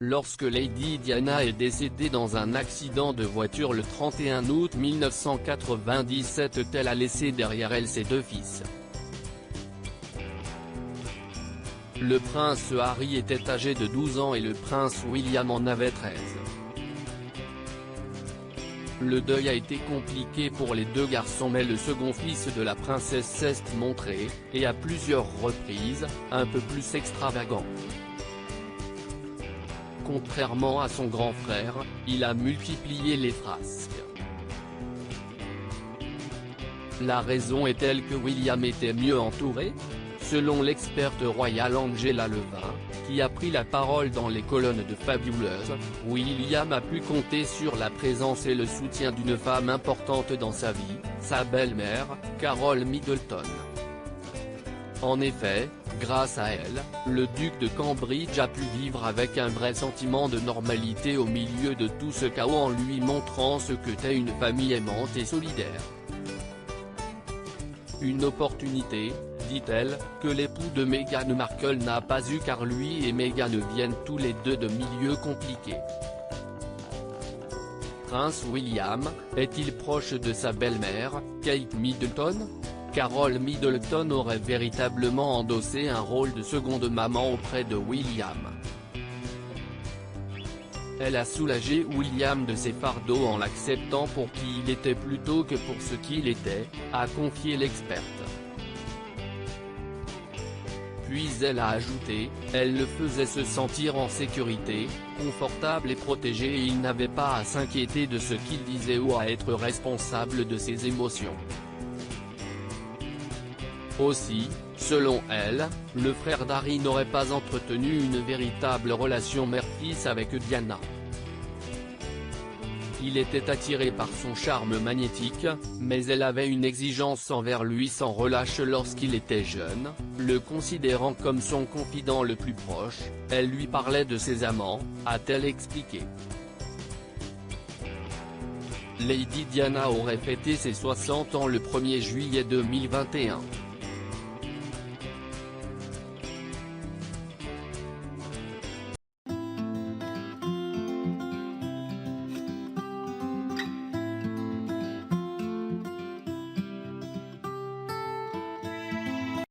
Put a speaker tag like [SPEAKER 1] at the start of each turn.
[SPEAKER 1] Lorsque Lady Diana est décédée dans un accident de voiture le 31 août 1997, elle a laissé derrière elle ses 2 fils. Le prince Harry était âgé de 12 ans et le prince William en avait 13. Le deuil a été compliqué pour les 2 garçons, mais le second fils de la princesse s'est montré, et à plusieurs reprises, un peu plus extravagant. Contrairement à son grand frère, il a multiplié les frasques. La raison est-elle que William était mieux entouré? Selon l'experte royale Angela Levin, qui a pris la parole dans les colonnes de Fabuleuse, William a pu compter sur la présence et le soutien d'une femme importante dans sa vie, sa belle-mère, Carole Middleton. En effet, grâce à elle, le duc de Cambridge a pu vivre avec un vrai sentiment de normalité au milieu de tout ce chaos, en lui montrant ce que t'est une famille aimante et solidaire. Une opportunité, dit-elle, que l'époux de Meghan Markle n'a pas eu, car lui et Meghan viennent tous les 2 de milieux compliqués. Prince William, est-il proche de sa belle-mère, Kate Middleton? Carole Middleton aurait véritablement endossé un rôle de seconde maman auprès de William. Elle a soulagé William de ses fardeaux en l'acceptant pour qui il était plutôt que pour ce qu'il était, a confié l'experte. Puis elle a ajouté, elle le faisait se sentir en sécurité, confortable et protégé, et il n'avait pas à s'inquiéter de ce qu'il disait ou à être responsable de ses émotions. Aussi, selon elle, le frère d'Harry n'aurait pas entretenu une véritable relation mère-fils avec Diana. Il était attiré par son charme magnétique, mais elle avait une exigence envers lui sans relâche lorsqu'il était jeune, le considérant comme son confident le plus proche. Elle lui parlait de ses amants, a-t-elle expliqué. Lady Diana aurait fêté ses 60 ans le 1er juillet 2021.